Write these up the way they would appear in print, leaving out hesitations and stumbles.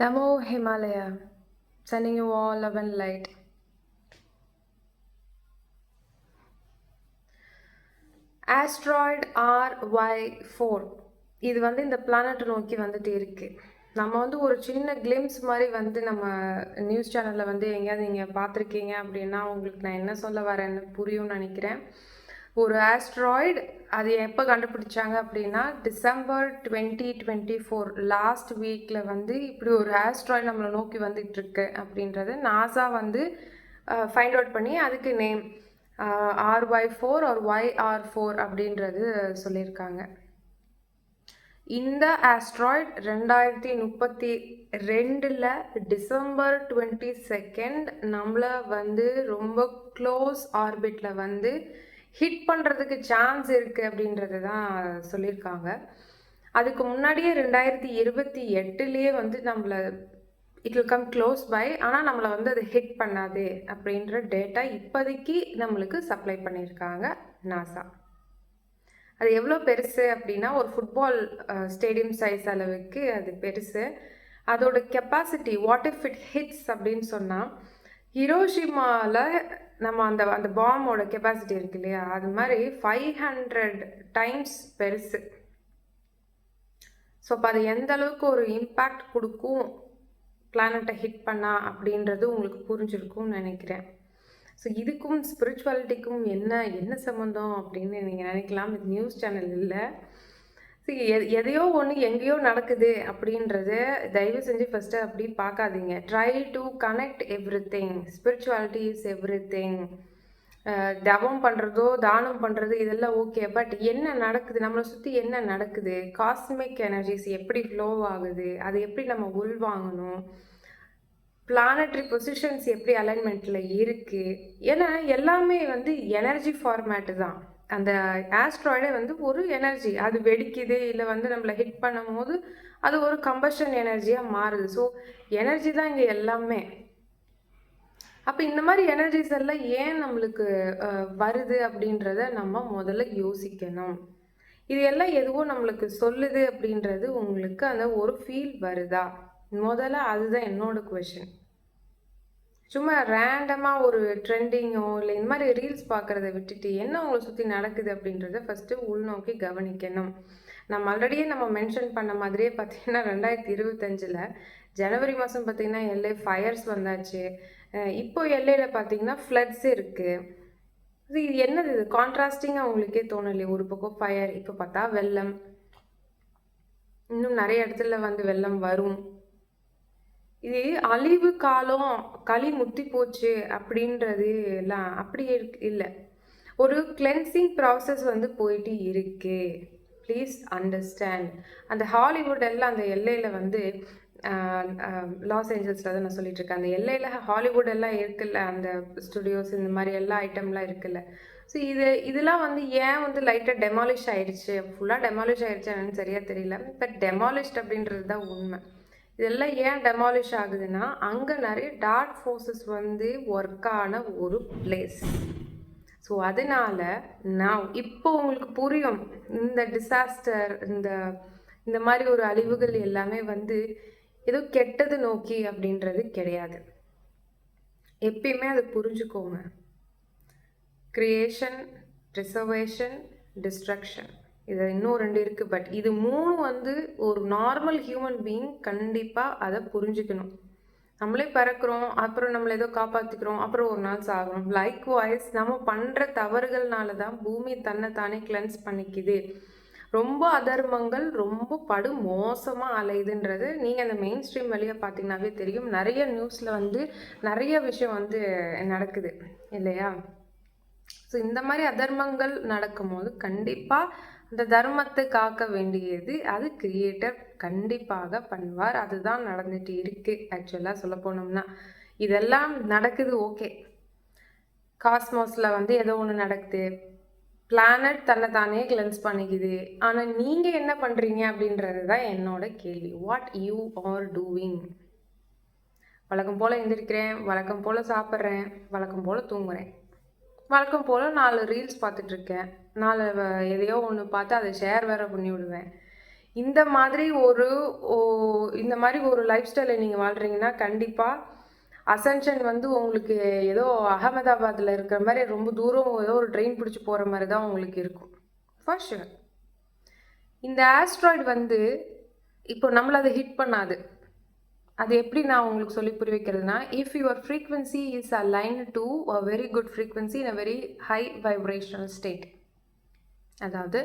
Namo Himalaya, sending you all love and light. Asteroid RY4 இது இந்த பிளானட்டை நோக்கி வந்துட்டு இருக்கு. நம்ம ஒரு சின்ன கிளிம்ஸ் மாதிரி நம்ம நியூஸ் சேனலில் எங்கேயாவது நீங்கள் பார்த்துருக்கீங்க அப்படின்னா உங்களுக்கு நான் என்ன சொல்ல வரேன்னு புரியும்னு நினைக்கிறேன். ஒரு ஆஸ்ட்ராய்டு அது எப்போ கண்டுபிடிச்சாங்க அப்படின்னா டிசம்பர் 2024 லாஸ்ட் வீக்கில் இப்படி ஒரு ஆஸ்ட்ராய்டு நம்மளை நோக்கி வந்துட்டுருக்கு அப்படின்றது நாசா ஃபைண்ட் அவுட் பண்ணி அதுக்கு நேம் RY4 ஆர் YR4 அப்படின்றது சொல்லியிருக்காங்க. இந்த ஆஸ்ட்ராய்ட் 2032 டிசம்பர் 22 நம்மளை ரொம்ப க்ளோஸ் ஆர்பிட்டில் ஹிட் பண்ணுறதுக்கு சான்ஸ் இருக்குது அப்படின்றது தான் சொல்லியிருக்காங்க. அதுக்கு முன்னாடியே 2028லேயே நம்மளை it will come close by, ஆனால் நம்மளை அது ஹிட் பண்ணாது அப்படின்ற டேட்டா இப்போதைக்கு நம்மளுக்கு சப்ளை பண்ணியிருக்காங்க நாசா. அது எவ்வளோ பெருசு அப்படின்னா ஒரு ஃபுட்பால் ஸ்டேடியம் சைஸ் அளவுக்கு அது பெருசு. அதோட capacity what if it hits அப்படின்னு சொன்னால் ஹிரோஷிமாவில் நம்ம அந்த பாம்போட கெப்பாசிட்டி இருக்கு இல்லையா, அது மாதிரி 500 டைம்ஸ் பெருசு. ஸோ அப்போ அது எந்த அளவுக்கு ஒரு இம்பேக்ட் கொடுக்கும் பிளானட்டை ஹிட் பண்ணா அப்படின்றது உங்களுக்கு புரிஞ்சிருக்கும்னு நினைக்கிறேன். ஸோ இதுக்கும் ஸ்பிரிச்சுவாலிட்டிக்கும் என்ன சம்மந்தம் அப்படின்னு நீங்கள் நினைக்கலாம். இது நியூஸ் சேனல் இல்லை. ஸோ எதையோ ஒன்று எங்கேயோ நடக்குது அப்படின்றது தயவு செஞ்சு ஃபஸ்ட்டு அப்படி பார்க்காதீங்க. Try to connect every thing. Spirituality is every thing. தவம் பண்ணுறதோ தானம் பண்ணுறது இதெல்லாம் ஓகே, பட் என்ன நடக்குது நம்மளை சுற்றி, என்ன நடக்குது, காஸ்மிக் எனர்ஜிஸ் எப்படி ஃப்ளோ ஆகுது, அது எப்படி நம்ம உள்வாங்கணும், பிளானட்ரி பொசிஷன்ஸ் எப்படி அலைன்மெண்ட்டில் இருக்குது. ஏன்னா எல்லாமே எனர்ஜி ஃபார்மேட்டு தான். அந்த ஆஸ்ட்ராய்டே ஒரு எனர்ஜி, அது வெடிக்குது இல்லை நம்மளை ஹிட் பண்ணும் போது அது ஒரு கம்பஷன் எனர்ஜியாக மாறுது. ஸோ எனர்ஜி தான் இங்கே எல்லாமே. அப்போ இந்த மாதிரி எனர்ஜிஸ் எல்லாம் ஏன் நம்மளுக்கு வருது அப்படின்றத நம்ம முதல்ல யோசிக்கணும். இது எல்லாம் எதுவோ நம்மளுக்கு சொல்லுது அப்படின்றது உங்களுக்கு அந்த ஒரு ஃபீல் வருதா? முதல்ல அதுதான் என்னோட கொஷின். சும்மா ரேண்டமாக ஒரு ட்ரெண்டிங்கோ இல்லை இந்த மாதிரி ரீல்ஸ் பார்க்குறத விட்டுட்டு என்ன உங்களை சுற்றி நடக்குது அப்படின்றத ஃபஸ்ட்டு உள்நோக்கி கவனிக்கணும். நம்ம ஆல்ரெடியே நம்ம மென்ஷன் பண்ண மாதிரியே பார்த்தீங்கன்னா 2025 ஜனவரி மாதம் பார்த்தீங்கன்னா LA ஃபயர்ஸ் வந்தாச்சு. இப்போ LAவில் பார்த்தீங்கன்னா ஃப்ளட்ஸ் இருக்குது. இது என்னது, இது கான்ட்ராஸ்டிங்காக உங்களுக்கே தோணலையே? ஒரு பக்கம் ஃபயர், இப்போ பார்த்தா வெள்ளம், இன்னும் நிறைய இடத்துல வெள்ளம் வரும். இது அழிவு காலம், களி முத்தி போச்சு அப்படின்றது எல்லாம் அப்படி இல்லை. ஒரு கிளென்சிங் ப்ராசஸ் போயிட்டு இருக்கு. Please understand. அந்த ஹாலிவுட் எல்லாம் அந்த LAவில் லாஸ் ஏஞ்சல்ஸில் தான் நான் சொல்லிட்டு இருக்கேன். அந்த LAவில் ஹாலிவுட் எல்லாம் இருக்குல்ல, அந்த ஸ்டுடியோஸ் இந்த மாதிரி எல்லா ஐட்டம்லாம் இருக்குல்ல. ஸோ இதெல்லாம் ஏன் லைட்டாக டெமாலிஷ் ஆயிடுச்சு, ஃபுல்லாக டெமாலிஷ் ஆயிடுச்சு என்னன்னு சரியாக தெரியல. பட் டெமாலிஷ்ட் அப்படின்றது தான் உண்மை. இதெல்லாம் ஏன் டெமாலிஷ் ஆகுதுன்னா அங்கே நிறைய டார்க் ஃபோர்ஸஸ் ஒர்க் ஆன ஒரு பிளேஸ். ஸோ அதனால நான் இப்போ உங்களுக்கு புரியும், இந்த டிசாஸ்டர், இந்த மாதிரி ஒரு அழிவுகள் எல்லாமே ஏதோ கெட்டது நோக்கி அப்படின்றது கிடையாது. எப்பயுமே அது புரிஞ்சுக்கோங்க. கிரியேஷன், ப்ரிசர்வேஷன், டிஸ்ட்ரக்ஷன், இது இன்னும் 2 இருக்குது. பட் இது 3 ஒரு நார்மல் ஹியூமன் பீயிங் கண்டிப்பாக அதை புரிஞ்சுக்கணும். நம்மளே பிறக்கிறோம், அப்புறம் நம்மளை ஏதோ காப்பாற்றிக்கிறோம், அப்புறம் ஒரு நாள் சாகிறோம். லைக்வைஸ் நம்ம பண்ணுற தவறுகள்னால தான் பூமி தன்னை தானே கிளென்ஸ் பண்ணிக்குது. ரொம்ப அதர்மங்கள் ரொம்ப படு மோசமாக அலையுதுன்றது நீங்கள் அந்த மெயின் ஸ்ட்ரீம் வழியாக பார்த்தீங்கன்னாவே தெரியும். நிறைய நியூஸில் நிறைய விஷயம் நடக்குது இல்லையா? ஸோ இந்த மாதிரி அதர்மங்கள் நடக்கும்போது கண்டிப்பாக அந்த தர்மத்தை காக்க வேண்டியது அது கிரியேட்டர் கண்டிப்பாக பண்ணுவார். அதுதான் நடந்துட்டு இருக்கு. ஆக்சுவலாக சொல்ல போனோம்னா இதெல்லாம் நடக்குது. ஓகே, காஸ்மோஸில் ஏதோ ஒன்று நடக்குது, பிளானட் தன்னை தானே கிளென்ஸ் பண்ணிக்குது. ஆனால் நீங்கள் என்ன பண்ணுறீங்க அப்படின்றது தான் என்னோட கேள்வி. What you are doing? வழக்கம் போல் எந்திரிக்கிறேன், வழக்கம் போல் சாப்பிட்றேன், வழக்கம் போல் தூங்குறேன், வழக்கம் போல் 4 ரீல்ஸ் பார்த்துட்ருக்கேன், 4 எதையோ ஒன்று பார்த்து அதை ஷேர் வேறு பண்ணி விடுவேன். இந்த மாதிரி இந்த மாதிரி ஒரு லைஃப் ஸ்டைலை நீங்கள் வாழ்கிறீங்கன்னா கண்டிப்பாக அசென்ஷன் வந்து உங்களுக்கு ஏதோ அகமதாபாத்தில் இருக்கிற மாதிரி ரொம்ப தூரம் ஏதோ ஒரு ட்ரெயின் பிடிச்சி போகிற மாதிரி தான் உங்களுக்கு இருக்கும் ஃபார் ஷுர். இந்த ஆஸ்ட்ராய்டு வந்து இப்போ நம்மளை அதை ஹிட் பண்ணாது. அது எப்படி நான் உங்களுக்கு சொல்லி புரிய வைக்கிறதுனா, if your frequency is aligned to a very good frequency in a very high vibrational state, அதாவது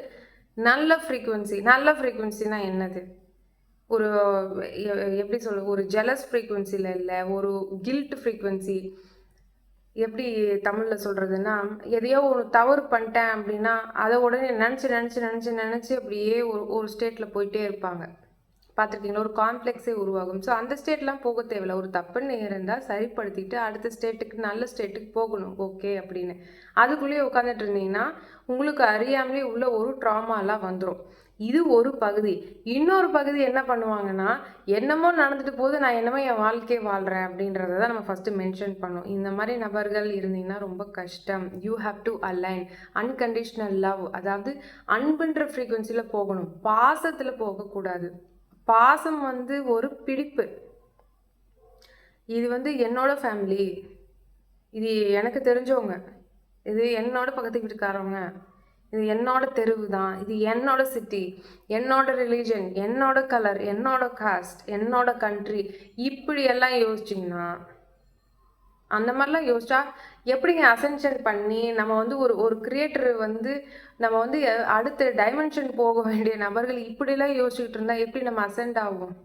நல்ல ஃப்ரீக்வன்சினா என்னது, ஒரு எப்படி சொல்ல, ஒரு ஜெலஸ் ஃப்ரீக்வன்சியில் இல்லை, ஒரு கில்ட் ஃப்ரீக்வன்சி. எப்படி தமிழில் சொல்கிறதுன்னா, எதையோ ஒரு தவறு பண்ணிட்டேன் அப்படின்னா அதை உடனே நினச்சி அப்படியே ஒரு ஸ்டேட்டில் போயிட்டே இருப்பாங்க. பார்த்துருக்கீங்களா? ஒரு காம்ப்ளெக்ஸே உருவாகும். ஸோ அந்த ஸ்டேட்லாம் போக தேவையில்ல. ஒரு தப்புன்னு இருந்தால் சரிப்படுத்திட்டு அடுத்த ஸ்டேட்டுக்கு, நல்ல ஸ்டேட்டுக்கு போகணும் ஓகே அப்படின்னு. அதுக்குள்ளேயே உட்காந்துட்டு இருந்தீங்கன்னா உங்களுக்கு அறியாமலே உள்ள ஒரு ட்ராமாலாம் வந்துடும். இது ஒரு பகுதி. இன்னொரு பகுதி என்ன பண்ணுவாங்கன்னா, என்னமோ நடந்துட்டு போது, நான் என்னமோ என் வாழ்க்கையை வாழ்கிறேன் அப்படின்றத தான் நம்ம ஃபஸ்ட்டு மென்ஷன் பண்ணோம். இந்த மாதிரி நபர்கள் இருந்தீங்கன்னா ரொம்ப கஷ்டம். You have to align unconditional love, அதாவது அன்புன்ற ஃப்ரீக்வன்சியில் போகணும், பாசத்தில் போகக்கூடாது. பாசம் வந்து ஒரு பிடிப்பு. இது வந்து என்னோட ஃபேமிலி, இது எனக்கு தெரிஞ்சவங்க, இது என்னோட பக்கத்து வீட்டுக்காரவங்க, இது என்னோட தெருவு தான், இது என்னோட சிட்டி, என்னோட ரிலீஜன், என்னோட கலர், என்னோட காஸ்ட், என்னோட கண்ட்ரி, இப்படி எல்லாம் யோசிச்சிங்கன்னா, அந்த மாதிரிலாம் யோசிச்சா எப்படிங்க அசென்ஷன் பண்ணி நம்ம வந்து ஒரு கிரியேட்டர் வந்து நம்ம வந்து அடுத்த டைமென்ஷன் போக வேண்டிய நபர்கள் இப்படிலாம் யோசிச்சுக்கிட்டு இருந்தால் எப்படி நம்ம அசென்ட் ஆகும்?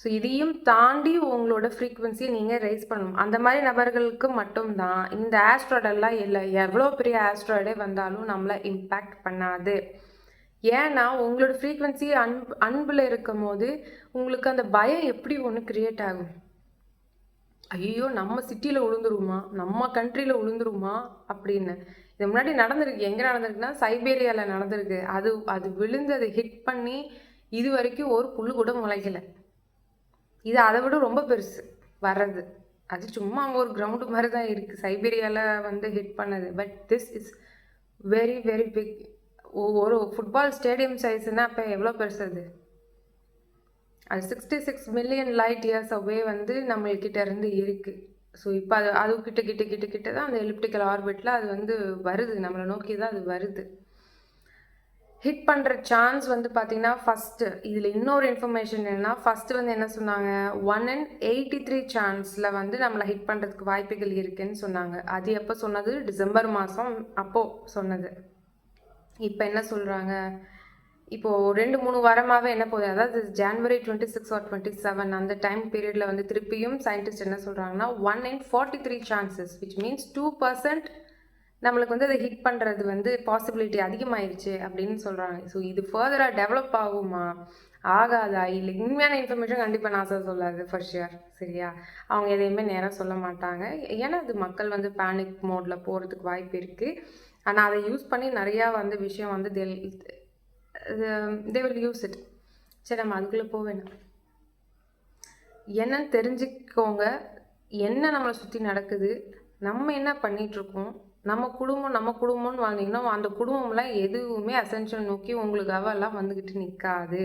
ஸோ இதையும் தாண்டி உங்களோட ஃப்ரீக்வன்சியை நீங்கள் ரைஸ் பண்ணணும். அந்த மாதிரி நபர்களுக்கு மட்டும்தான் இந்த ஆஸ்ட்ராய்டெல்லாம் இல்லை, எவ்வளோ பெரிய ஆஸ்ட்ராய்டே வந்தாலும் நம்மளை இம்பேக்ட் பண்ணாது. ஏன்னா உங்களோட ஃப்ரீக்வன்சி அன்பில் இருக்கும் போது உங்களுக்கு அந்த பயம் எப்படி ஒன்று கிரியேட் ஆகும். ஐயோ நம்ம சிட்டியில் விழுந்துருமா, நம்ம கண்ட்ரியில் விழுந்துருமா அப்படின்னு. இது முன்னாடி நடந்திருக்கு. எங்கே நடந்திருக்குன்னா சைபேரியாவில் நடந்திருக்கு. அது விழுந்து அதை ஹிட் பண்ணி இது வரைக்கும் ஒரு புல்லு கூட முளைக்கலை. இது அதை விட ரொம்ப பெருசு வர்றது. அது சும்மா ஒரு கிரவுண்டு மாதிரி தான் இருக்குது சைபீரியாவில் வந்து ஹிட் பண்ணது. But this is very very big. ஒரு ஃபுட்பால் ஸ்டேடியம் சைஸ்னால் அப்போ எவ்வளோ பெருசு அது? அது 66 மில்லியன் லைட் இயர்ஸ் அவே வந்து நம்மள்கிட்ட இருந்து இருக்குது. ஸோ இப்போ அது கிட்ட தான் அந்த எலிப்டிக்கல் ஆர்பிட்டில் அது வந்து வருது, நம்மளை நோக்கி தான் அது வருது. ஹிட் பண்ணுற சான்ஸ் வந்து பார்த்தீங்கன்னா ஃபஸ்ட்டு இதில் இன்னொரு இன்ஃபர்மேஷன் என்னென்னா, ஃபஸ்ட்டு வந்து என்ன சொன்னாங்க, 1 in 83 சான்ஸில் வந்து நம்மளை ஹிட் பண்ணுறதுக்கு வாய்ப்புகள் இருக்குதுன்னு சொன்னாங்க. அது எப்போ சொன்னது? டிசம்பர் மாதம் அப்போது சொன்னது. இப்போ என்ன சொல்கிறாங்க, இப்போது 2-3 வாரமாகவே என்ன போகுது, அதாவது ஜான்வரி 26 or 27 அந்த டைம் பீரியடில் வந்து திருப்பியும் சயின்டிஸ்ட் என்ன சொல்கிறாங்கன்னா 1 in 43 சான்சஸ், விச் மீன்ஸ் 2% நம்மளுக்கு வந்து அதை ஹிட் பண்ணுறது வந்து பாசிபிலிட்டி அதிகமாகிடுச்சு அப்படின்னு சொல்கிறாங்க. ஸோ இது ஃபர்தராக டெவலப் ஆகுமா ஆகாதா, இல்லை உண்மையான இன்ஃபர்மேஷன் கண்டிப்பாக நாசா சொல்லாது ஃபார் ஷியர். சரியா? அவங்க எதையுமே நேராக சொல்ல மாட்டாங்க. ஏன்னா அது மக்கள் வந்து பேனிக் மோடில் போகிறதுக்கு வாய்ப்பு இருக்குது. ஆனால் அதை யூஸ் பண்ணி நிறையா வந்து விஷயம் வந்து தே வில் யூஸ் இட். சரி, நம்ம அதுக்குள்ளே போவேணும். என்னன்னு தெரிஞ்சுக்கோங்க, என்ன நம்மளை சுற்றி நடக்குது, நம்ம என்ன பண்ணிகிட்ருக்கோம், நம்ம குடும்பம்னு வாழ்ந்தீங்கன்னா அந்த குடும்பம்லாம் எதுவுமே அசென்ஷன் நோக்கி உங்களுக்கு அவெல்லாம் வந்துக்கிட்டு நிற்காது.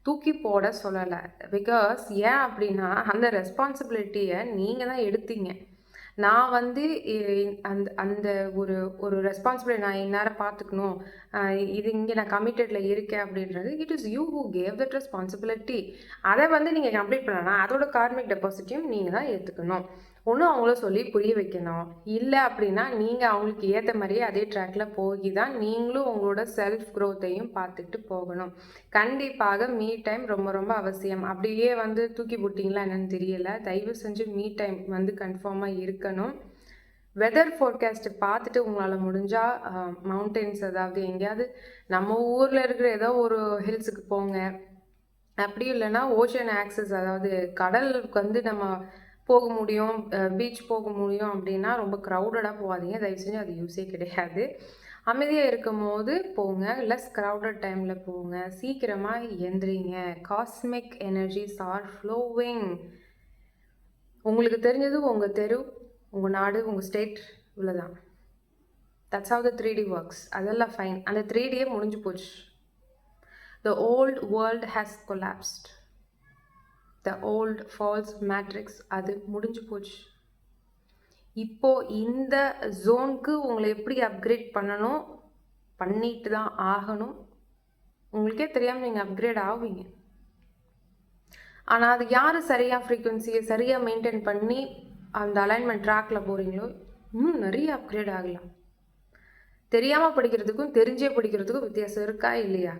தூக்கி போட சொல்லலை. பிகாஸ் ஏன் அப்படின்னா அந்த ரெஸ்பான்சிபிலிட்டியை நீங்கள் தான் எடுத்தீங்க. நான் வந்து அந்த அந்த ஒரு ஒரு ரெஸ்பான்சிபிலிட்டி நான் இந்நேரம் பார்த்துக்கணும், இது இங்கே நான் கமிட்டடில் இருக்கேன் அப்படின்றது, it is you who cave that responsibility. அதை வந்து நீங்கள் கம்ப்ளீட் பண்ணலாம். அதோட கார்மிக் டெபாசிட்டையும் நீங்கள் தான் ஏற்றுக்கணும். ஒன்று அவங்கள சொல்லி புரிய வைக்கணும். இல்லை அப்படின்னா நீங்கள் அவங்களுக்கு ஏற்ற மாதிரியே அதே ட்ராக்கில் போய் தான் நீங்களும் உங்களோட செல்ஃப் க்ரோத்தையும் பார்த்துட்டு போகணும். கண்டிப்பாக மீ டைம் ரொம்ப ரொம்ப அவசியம். அப்படியே வந்து தூக்கி போட்டிங்களா என்னன்னு தெரியலை. தயவு செஞ்சு மீ டைம் வந்து கன்ஃபார்மாக இருக்கணும். வெதர் ஃபோர்காஸ்ட்டு பார்த்துட்டு உங்களால் முடிஞ்சால் மவுண்டெயின்ஸ், அதாவது எங்கேயாவது நம்ம ஊரில் இருக்கிற ஏதோ ஒரு ஹில்ஸுக்கு போங்க. அப்படி இல்லைன்னா ஓஷன் ஆக்சஸ், அதாவது கடலுக்கு வந்து நம்ம போக முடியும், பீச் போக முடியும் அப்படின்னா ரொம்ப க்ரௌடடாக போகாதீங்க தயவு செஞ்சு. அது யூஸே கிடையாது. அமைதியாக இருக்கும் போது போங்க, லெஸ் க்ரௌடட் டைமில் போங்க, சீக்கிரமாக எந்திரிங்க. Cosmic energies are flowing. உங்களுக்கு தெரிஞ்சது உங்கள் தெரு, உங்கள் நாடு, உங்கள் ஸ்டேட், இவ்வளோதான். That's how the 3D works. அதெல்லாம் ஃபைன். அந்த 3Dயே முடிஞ்சு போச்சு. The old world has collapsed. The old false matrix அது முடிஞ்சு போச்சு. இப்போ இந்த ஜோனுக்கு உங்களை எப்படி அப்கிரேட் பண்ணணும், பண்ணிட்டு தான் ஆகணும். உங்களுக்கே தெரியாமல் நீங்கள் அப்கிரேட் ஆகுவீங்க. ஆனால் அது யார் சரியாக ஃப்ரீக்குவென்சியை சரியாக மெயின்டைன் பண்ணி அந்த அலைன்மெண்ட் ட்ராக்கில் போகிறீங்களோ இன்னும் நிறைய அப்கிரேட் ஆகலாம். தெரியாமல் படிக்கிறதுக்கும் தெரிஞ்சே படிக்கிறதுக்கும் வித்தியாசம் இருக்கா இல்லையா?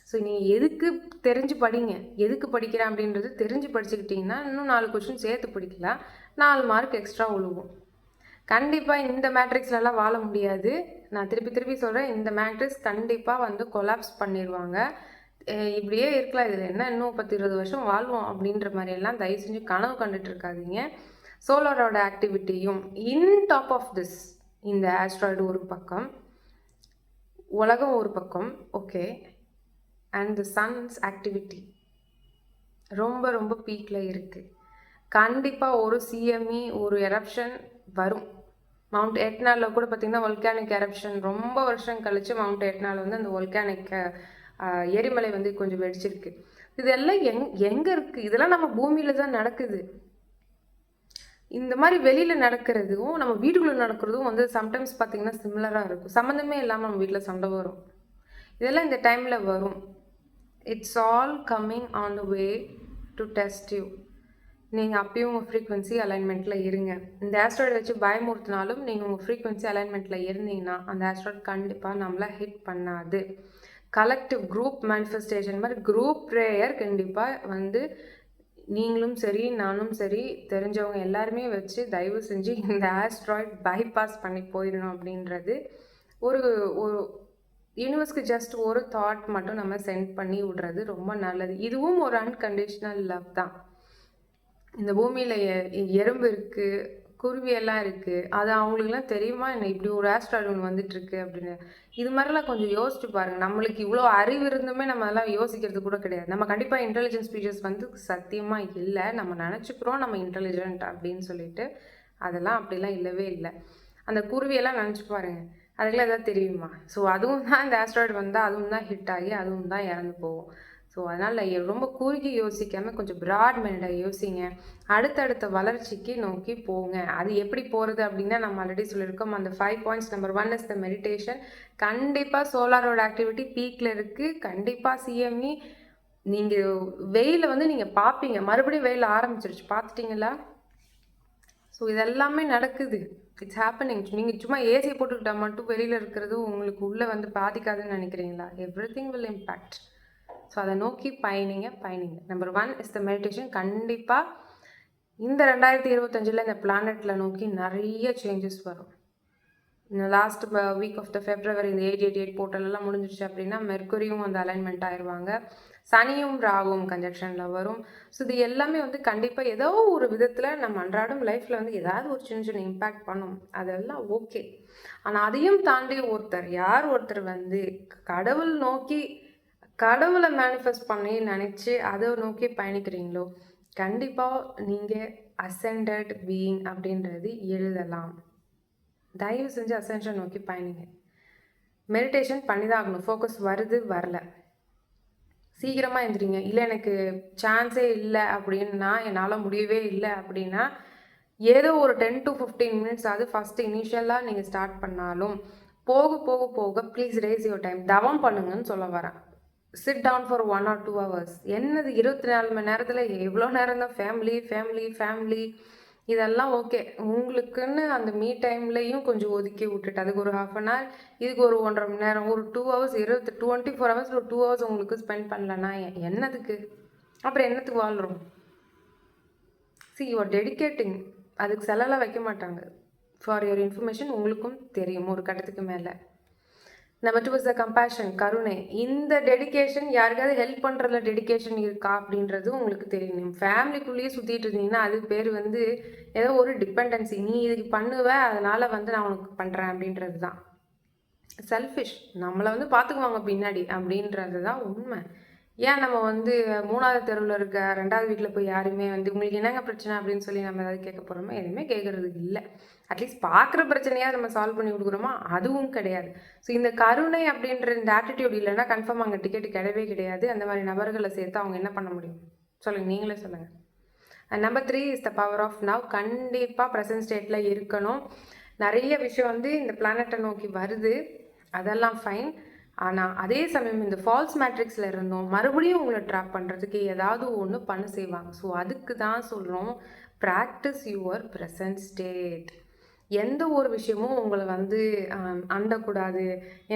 ஸோ நீங்கள் எதுக்கு தெரிஞ்சு படிங்க, எதுக்கு படிக்கிறேன் அப்படின்றது தெரிஞ்சு படிச்சுக்கிட்டிங்கன்னா இன்னும் 4 கொஸ்டின் சேர்த்து படிக்கலாம், 4 மார்க் எக்ஸ்ட்ரா விழுவும். கண்டிப்பாக இந்த மேட்ரிக்ஸ்லலாம் வாழ முடியாது. நான் திருப்பி சொல்கிறேன், இந்த மேட்ரிக்ஸ் கண்டிப்பாக வந்து கொலாப்ஸ் பண்ணிடுவாங்க. இப்படியே இருக்கலாம், இதில் என்ன இன்னும் 10-20 வருஷம் வாழ்வோம் அப்படின்ற மாதிரியெல்லாம் தயவு செஞ்சு கனவு கண்டுட்டு இருக்காதீங்க. சோலாரோட ஆக்டிவிட்டியும் இன் டாப் ஆஃப் திஸ், இந்த ஆஸ்ட்ராய்டு ஒரு பக்கம், உலகம் ஒரு பக்கம், okay, and the sons activity ரொம்ப ரொம்ப பீக்கில் இருக்குது. கண்டிப்பாக ஒரு சிஎம்இ ஒரு எரப்ஷன் வரும். மவுண்ட் எட்னாவில் கூட பார்த்திங்கன்னா வொல்கானிக் எரப்ஷன் ரொம்ப வருஷம் கழித்து மவுண்ட் எட்னாவில் வந்து அந்த வொல்கானிக் எரிமலை வந்து கொஞ்சம் வெடிச்சிருக்கு. இதெல்லாம் எங்கே இருக்குது? இதெல்லாம் நம்ம பூமியில் தான் நடக்குது. இந்த மாதிரி வெளியில் நடக்கிறதும் நம்ம வீட்டுக்குள்ளே நடக்கிறதும் வந்து சம்டைம்ஸ் பார்த்திங்கன்னா சிமிலராக இருக்கும். சம்மந்தமே இல்லாமல் நம்ம வீட்டில் சண்டை வரும். இதெல்லாம் இந்த டைமில் வரும். It's all coming on the way to test you. நீங்கள் அப்பயும் உங்கள் ஃப்ரீக்வன்சி அலைன்மெண்ட்டில் இருங்க. இந்த ஆஸ்ட்ராய்டை வச்சு பயமுறுத்தினாலும் நீங்கள் உங்கள் ஃப்ரீக்வன்சி அலைன்மெண்ட்டில் இருந்தீங்கன்னா அந்த ஆஸ்ட்ராய்டு கண்டிப்பாக நம்மளை ஹிட் பண்ணாது. கலெக்டிவ் குரூப் மேனிஃபெஸ்டேஷன் மாதிரி குரூப் ப்ரேயர் கண்டிப்பாக வந்து நீங்களும் சரி நானும் சரி தெரிஞ்சவங்க எல்லாருமே வச்சு தயவு செஞ்சு இந்த ஆஸ்ட்ராய்ட் பைபாஸ் பண்ணி போயிடணும் அப்படின்றது ஒரு யூனிவர்ஸ்க்கு ஜஸ்ட் ஒரு தாட் மட்டும் நம்ம சென்ட் பண்ணி விடுறது ரொம்ப நல்லது. இதுவும் ஒரு அன்கண்டிஷ்னல் லவ் தான். இந்த பூமியில் எறும்பு இருக்குது, குருவியெல்லாம் இருக்குது, அது அவங்களுக்குலாம் தெரியுமா என்ன இப்படி ஒரு ஆஸ்ட்ராய்டு ஒன்று வந்துட்டுருக்கு அப்படின்னு? இது மாதிரிலாம் கொஞ்சம் யோசிச்சு பாருங்கள். நம்மளுக்கு இவ்வளோ அறிவு இருந்துமே நம்ம அதெல்லாம் யோசிக்கிறது கூட கிடையாது. நம்ம கண்டிப்பாக இன்டெலிஜென்ஸ் ஸ்பீச்சஸ் வந்து சத்தியமாக இல்லை. நம்ம நினச்சிக்கிறோம் நம்ம இன்டெலிஜென்ட் அப்படின்னு சொல்லிட்டு, அதெல்லாம் அப்படிலாம் இல்லவே இல்லை. அந்த குருவியெல்லாம் நினச்சி பாருங்கள், அதுக்கெல்லாம் எதாவது தெரியுமா? ஸோ அதுவும் தான் இந்த ஆஸ்ட்ராய்டு வந்தால் அதுவும் தான் ஹிட் ஆகி அதுவும் தான் இறந்து போகும். ஸோ அதனால் ரொம்ப குறுகி யோசிக்காமல் கொஞ்சம் ப்ராட் மைண்டாக யோசிங்க. அடுத்தடுத்த வளர்ச்சிக்கு நோக்கி போங்க. அது எப்படி போகிறது அப்படின்னா நம்ம ஆல்ரெடி சொல்லியிருக்கோம். அந்த 5 points. Number 1 is the meditation. கண்டிப்பாக சோலாரோட ஆக்டிவிட்டி பீக்கில் இருக்குது. கண்டிப்பாக சிஎம்இ நீங்கள் வெயிலை வந்து நீங்கள் பார்ப்பீங்க. மறுபடியும் வெயில் ஆரம்பிச்சிருச்சு, பார்த்துட்டிங்களா? ஸோ இதெல்லாமே நடக்குது. It's happening. நீங்கள் சும்மா ஏசி போட்டுக்கிட்டால் மட்டும் வெளியில் இருக்கிறது உங்களுக்கு உள்ளே வந்து பாதிக்காதுன்னு நினைக்கிறீங்களா? Everything will impact. ஸோ அதை நோக்கி பயணிங்க. Number 1 is the meditation. கண்டிப்பாக இந்த 2025 இந்த பிளானெட்டில் நோக்கி நிறைய சேஞ்சஸ் வரும். இந்த last week of the February இந்த 888 போர்ட்டலெல்லாம் முடிஞ்சிருச்சு அப்படின்னா மெர்க்குரியும் அந்த அலைன்மெண்ட் ஆயிடுவாங்க. சனியும் ராகும் கன்ஜெக்ஷனில் வரும். ஸோ இது எல்லாமே வந்து கண்டிப்பாக ஏதோ ஒரு விதத்தில் நம்ம அன்றாடம் லைஃப்பில் வந்து ஏதாவது ஒரு சின்ன இம்பேக்ட் பண்ணும். அதெல்லாம் ஓகே. ஆனால் அதையும் தாண்டி ஒருத்தர் வந்து கடவுள் நோக்கி கடவுளை மேனிஃபெஸ்ட் பண்ணி நினச்சி அதை நோக்கி பயணிக்கிறீங்களோ கண்டிப்பாக நீங்கள் அசெண்டட் பீயிங் அப்படின்றது எழுதலாம். தயவு செஞ்சு அசென்ஷன் நோக்கி பயணிங்க. மெடிடேஷன் பண்ணி தான் ஆகணும். ஃபோக்கஸ் வருது வரல, சீக்கிரமாக எழுந்திரிங்க. இல்லை எனக்கு சான்ஸே இல்லை அப்படின்னா, என்னால் முடியவே இல்லை அப்படின்னா, ஏதோ ஒரு 10 to 15 minutes அது ஃபஸ்ட்டு இனிஷியலாக நீங்கள் ஸ்டார்ட் பண்ணாலும் போக போக போக ப்ளீஸ் ரேஸ் யுவர் டைம். தவம் பண்ணுங்கன்னு சொல்ல வரேன். Sit down for 1 or 2 hours. என்னது 24 மணி நேரத்தில் எவ்வளோ நேரம் தான் ஃபேமிலி இதெல்லாம் ஓகே. உங்களுக்குன்னு அந்த மீ டைம்லையும் கொஞ்சம் ஒதுக்கி விட்டுட்டு அதுக்கு ஒரு 1/2 an hour, இதுக்கு ஒரு 1.5 மணி நேரம், ஒரு 2 hours, 24 hours ஒரு 2 hours உங்களுக்கு ஸ்பெண்ட் பண்ணலன்னா என்னதுக்கு? அப்புறம் என்னத்துக்கு வாழ்கிறோம்? You are dedicating. அதுக்கு செலவெல்லாம் வைக்க மாட்டாங்க. ஃபார் யுவர் இன்ஃபர்மேஷன் உங்களுக்கும் தெரியும் ஒரு கட்டத்துக்கு மேலே. நம்பர் 2 இஸ் த கம்பேஷன், கருணை. இந்த டெடிகேஷன் யாருக்காவது ஹெல்ப் பண்ணுறதுல டெடிகேஷன் இருக்கா அப்படின்றது உங்களுக்கு தெரியும். ஃபேமிலிக்குள்ளேயே சுற்றிட்டு இருந்தீங்கன்னா அது பேர் வந்து ஏதோ ஒரு டிபெண்டன்சி. நீ இதுக்கு பண்ணுவ, அதனால் வந்து நான் உனக்கு பண்ணுறேன் அப்படின்றது தான் செல்ஃபிஷ். நம்மளை வந்து பார்த்துக்குவாங்க பின்னாடி அப்படின்றது தான் உண்மை. ஏன் நம்ம வந்து 3வது தெருவில் இருக்க 2வது வீட்டில் போய் யாருமே வந்து உங்களுக்கு என்னங்க பிரச்சனை அப்படின்னு சொல்லி நம்ம ஏதாவது கேட்க போகிறோமா? எதுவுமே கேட்குறது இல்லை. அட்லீஸ்ட் பார்க்குற பிரச்சனையாக நம்ம சால்வ் பண்ணி கொடுக்குறோமா? அதுவும் கிடையாது. ஸோ இந்த கருணை அப்படின்ற இந்த ஆட்டிடியூட் இல்லைன்னா கன்ஃபார்ம் அங்கே டிக்கெட் கிடையவே கிடையாது. அந்த மாதிரி நபர்களை சேர்த்து அவங்க என்ன பண்ண முடியும் சொல்லுங்கள், நீங்களே சொல்லுங்கள். Number 3 is the power of now. கண்டிப்பாக ப்ரெசன்ட் ஸ்டேட்டில் இருக்கணும். நிறைய விஷயம் வந்து இந்த பிளானட்டை நோக்கி வருது, அதெல்லாம் ஃபைன். ஆனால் அதே சமயம் இந்த ஃபால்ஸ் மேட்ரிக்ஸில் இருந்தோம் மறுபடியும் உங்களை ட்ராப் பண்ணுறதுக்கு ஏதாவது ஒன்று பண்ண செய்வாங்க. ஸோ அதுக்கு தான் சொல்கிறோம், ப்ராக்டிஸ் யுவர் ப்ரெசன்ட் ஸ்டேட். எந்த ஒரு விஷயமும் உங்களை வந்து அண்டக்கூடாது,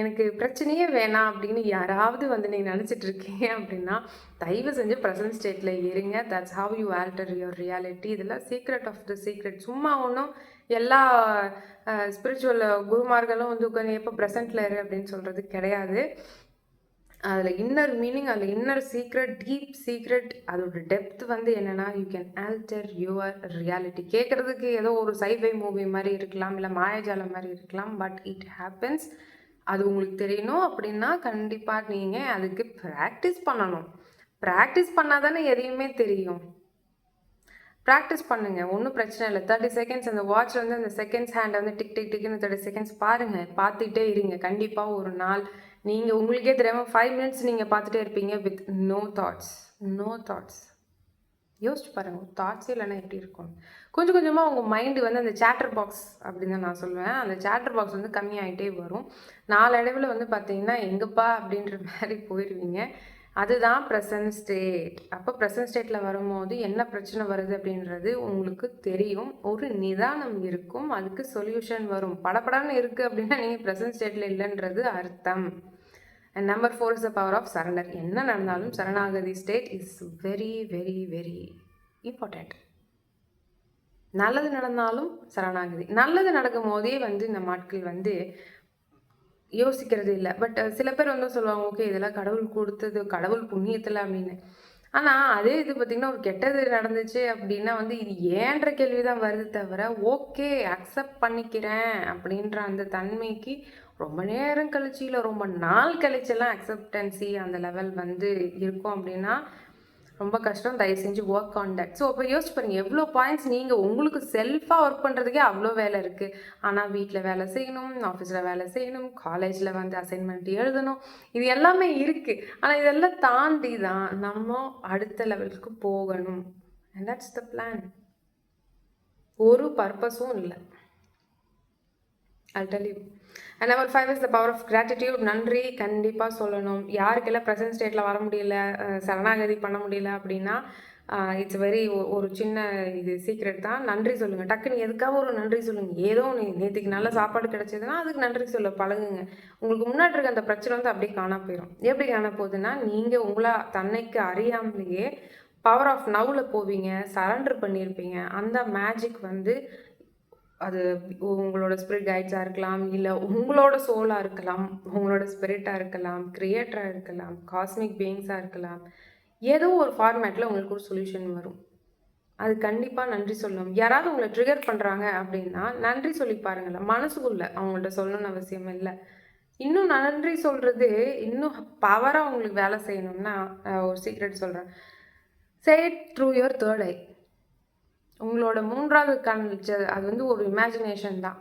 எனக்கு பிரச்சனையே வேணாம் அப்படின்னு யாராவது வந்து நீங்கள் நினச்சிட்டு இருக்கீங்க அப்படின்னா தயவு செஞ்சு ப்ரெசன்ட் ஸ்டேட்டில் இருங்க. That's how you alter your reality. இதெல்லாம் சீக்ரெட் ஆஃப் த சீக்ரெட். சும்மா ஒன்றும் எல்லா ஸ்பிரிச்சுவல் குருமார்களும் வந்து உட்காந்து எப்போ ப்ரெசண்ட்டில் இரு அப்படின்னு சொல்கிறது கிடையாது. அதில் இன்னர் மீனிங், அதில் இன்னர் சீக்ரெட், டீப் சீக்ரெட், அதோட டெப்த் வந்து என்னென்னா you can alter your reality. கேட்குறதுக்கு ஏதோ ஒரு சைஃபை மூவி மாதிரி இருக்கலாம், இல்லை மாயாஜாலம் மாதிரி இருக்கலாம், பட் இட் ஹேப்பன்ஸ். அது உங்களுக்கு தெரியணும் அப்படின்னா கண்டிப்பாக நீங்கள் அதுக்கு ப்ராக்டிஸ் பண்ணணும். ப்ராக்டிஸ் பண்ணால் தானே எதையுமே தெரியும். ப்ராக்டிஸ் பண்ணுங்கள், ஒன்றும் பிரச்சனை இல்லை. 30 செகண்ட்ஸ் அந்த வாட்ச் வந்து அந்த செகண்ட்ஸ் ஹேண்டை வந்து டிக் டிக் டிக்னு 30 செகண்ட்ஸ் பாருங்கள், பார்த்துட்டே இருங்க. கண்டிப்பாக ஒரு நாள் நீங்கள் உங்களுக்கே தெரியாமல் 5 மினிட்ஸ் நீங்கள் பார்த்துட்டே இருப்பீங்க with no thoughts. No thoughts. யோசிச்சு பாருங்கள், தாட்ஸே இல்லைன்னா எப்படி இருக்கும். கொஞ்சம் கொஞ்சமாக உங்கள் மைண்டு வந்து அந்த சேட்டர் பாக்ஸ் அப்படின்னு தான் நான் சொல்லுவேன், அந்த சேட்டர் பாக்ஸ் வந்து கம்மியாகிட்டே வரும். நாளடைவில் வந்து பார்த்தீங்கன்னா எங்கப்பா அப்படின்ற மாதிரி போயிடுவீங்க. அதுதான் ப்ரெசன்ட் ஸ்டேட். அப்போ ப்ரெசன்ட் ஸ்டேட்டில் வரும்போது என்ன பிரச்சனை வருது அப்படின்றது உங்களுக்கு தெரியும், ஒரு நிதானம் இருக்கும், அதுக்கு சொல்யூஷன் வரும். படப்படன்னு இருக்குது அப்படின்னா நீங்கள் ப்ரெசன்ட் ஸ்டேட்டில் இல்லைன்றது அர்த்தம். And number 4 is the power of surrender. என்ன நடந்தாலும் சரணாகதி state is very very very important. நல்லது நடந்தாலும் சரணாகதி. நல்லது நடக்கும் போதே வந்து இந்த ஆட்கள் வந்து யோசிக்கிறது இல்லை. பட் சில பேர் வந்து சொல்லுவாங்க, ஓகே இதெல்லாம் கடவுள் கொடுத்தது, கடவுள் புண்ணியத்தில் அப்படின்னு. ஆனால் அதே இது பார்த்திங்கன்னா ஒரு கெட்டது நடந்துச்சு அப்படின்னா வந்து இது ஏன்ற கேள்வி தான் வருது தவிர, ஓகே அக்செப்ட் பண்ணிக்கிறேன் அப்படின்ற அந்த தன்மைக்கு ரொம்ப நேரம் கழிச்சு இல்லை ரொம்ப நாள் கழிச்செல்லாம் அக்செப்டன்சி அந்த லெவல் வந்து இருக்கும் அப்படின்னா ரொம்ப கஷ்டம். தயவு செஞ்சு ஒர்க் ஆன் தட். ஸோ அப்போ யோசிச்சு பாருங்கள், எவ்வளோ பாயிண்ட்ஸ் நீங்கள் உங்களுக்கு செல்ஃபாக ஒர்க் பண்ணுறதுக்கே அவ்வளோ வேலை இருக்குது. ஆனால் வீட்டில் வேலை செய்யணும், ஆஃபீஸில் வேலை செய்யணும், காலேஜில் வந்து அசைன்மெண்ட் எழுதணும், இது எல்லாமே இருக்குது. ஆனால் இதெல்லாம் தாண்டி தான் நம்ம அடுத்த லெவலுக்கு போகணும். And that's the plan. ஒரு பர்பஸும் இல்லை. I'll tell you. And number 5 is the power of gratitude. நன்றி கண்டிப்பாக சொல்லணும். யாருக்கெல்லாம் ப்ரெசன்ட் ஸ்டேட்டில் வர முடியல, சரணாகதி பண்ண முடியல அப்படின்னா இட்ஸ் வெரி ஒரு சின்ன இது சீக்ரெட் தான். நன்றி சொல்லுங்கள். டக்குன்னு எதுக்காக ஒரு நன்றி சொல்லுங்கள். ஏதோ நேற்றுக்கு நல்ல சாப்பாடு கிடச்சதுன்னா அதுக்கு நன்றி சொல்ல பழகுங்க. உங்களுக்கு முன்னாடி இருக்க அந்த பிரச்சனை வந்து அப்படியே காண போயிடும். எப்படி காண போகுதுன்னா நீங்கள் உங்களை தன்னைக்கு அறியாமலேயே பவர் ஆஃப் நவ்வில் போவீங்க, சரண்டர் பண்ணியிருப்பீங்க. அந்த மேஜிக் வந்து அது உங்களோட ஸ்பிரிட் கைட்ஸாக இருக்கலாம், இல்லை உங்களோட சோலாக இருக்கலாம், உங்களோட ஸ்பிரிட்டாக இருக்கலாம், கிரியேட்டராக இருக்கலாம், காஸ்மிக் பீயிங்ஸாக இருக்கலாம். ஏதோ ஒரு ஃபார்மேட்டில் உங்களுக்கு ஒரு சொல்யூஷன் வரும். அது கண்டிப்பாக நன்றி சொல்லணும். யாராவது உங்களை ட்ரிகர் பண்ணுறாங்க அப்படின்னா நன்றி சொல்லி பாருங்களேன். மனசுக்குள்ளே அவங்கள்ட்ட சொல்லணும்னு அவசியம் இல்லை. இன்னும் நன்றி சொல்கிறது இன்னும் பவராக உங்களுக்கு வேலை செய்யணும்னா ஒரு சீக்ரெட் சொல்கிறேன். Say it through your third eye. உங்களோட 3வது கண், அது வந்து ஒரு இமேஜினேஷன் தான்.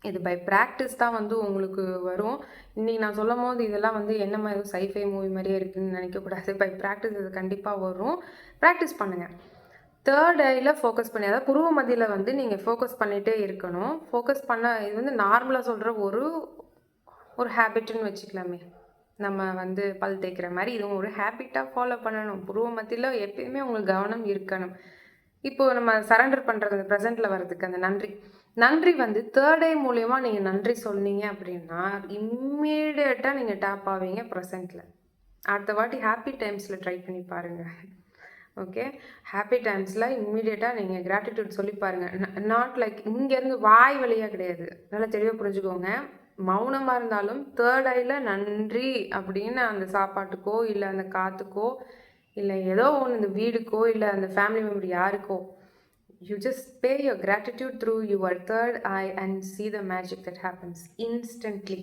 இது பை ப்ராக்டிஸ் தான் வந்து உங்களுக்கு வரும். இன்றைக்கி நான் சொல்லும் போது இதெல்லாம் வந்து என்ன மாதிரி சைஃபை மூவி மாதிரியே இருக்குதுன்னு நினைக்கக்கூடாது. பை ப்ராக்டிஸ் இது கண்டிப்பாக வரும். ப்ராக்டிஸ் பண்ணுங்கள். தேர்ட் ஐயில் ஃபோக்கஸ் பண்ணி, அதாவது புருவ மத்தியில் வந்து நீங்கள் ஃபோக்கஸ் பண்ணிகிட்டே இருக்கணும். ஃபோக்கஸ் பண்ண இது வந்து நார்மலாக சொல்கிற ஒரு ஹேபிட்டுன்னு வச்சுக்கலாமே. நம்ம வந்து பல் தேய்க்கிற மாதிரி இதுவும் ஒரு ஹேபிட்டாக ஃபாலோ பண்ணணும். புருவ மத்தியில் எப்பயுமே உங்களுக்கு கவனம் இருக்கணும். இப்போது நம்ம சரண்டர் பண்ணுறது அந்த ப்ரெசென்ட்டில் வர்றதுக்கு அந்த நன்றி வந்து தேர்ட் ஐ மூலயமா நீங்கள் நன்றி சொன்னீங்க அப்படின்னா இம்மீடியட்டாக நீங்கள் டாப் ஆவீங்க ப்ரெசென்ட்டில். அடுத்த வாட்டி ஹாப்பி டைம்ஸில் ட்ரை பண்ணி பாருங்கள். ஓகே, ஹாப்பி டைம்ஸில் இம்மீடியட்டாக நீங்கள் கிராட்டிடியூட் சொல்லி பாருங்கள். நாட் லைக் இங்கேருந்து வாய் வழியாக கிடையாது, நல்லா தெளிவாக புரிஞ்சுக்கோங்க. மௌனமாக இருந்தாலும் தேர்ட் ஐயில் நன்றி அப்படின்னு அந்த சாப்பாட்டுக்கோ இல்லை அந்த காற்றுக்கோ இல்லை ஏதோ ஒன்று இந்த வீடுக்கோ இல்லை அந்த ஃபேமிலி மெம்பர் யாருக்கோ, you just pay your gratitude through your third eye and see the magic that happens instantly.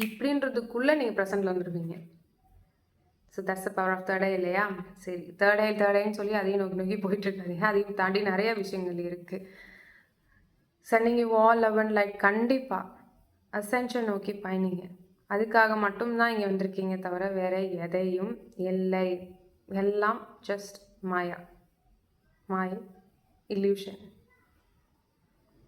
இப்படின்றதுக்குள்ளே நீங்கள் ப்ரெசென்ட்டில் வந்துடுவீங்க. So that's the power of third eye இல்லையா? சரி, தேர்ட் ஐன்னு சொல்லி அதையும் நோக்கி நோக்கி போயிட்டுருக்காதீங்க. அதையும் தாண்டி நிறைய விஷயங்கள் இருக்குது. Sending you all love and light. கண்டிப்பாக அசென்ஷன் நோக்கி பயணிங்க. அதுக்காக மட்டும்தான் இங்கே வந்திருக்கீங்க தவிர வேற எதையும் இல்லை. எல்லாம் ஜஸ்ட் மாயா, இல்யூஷன்.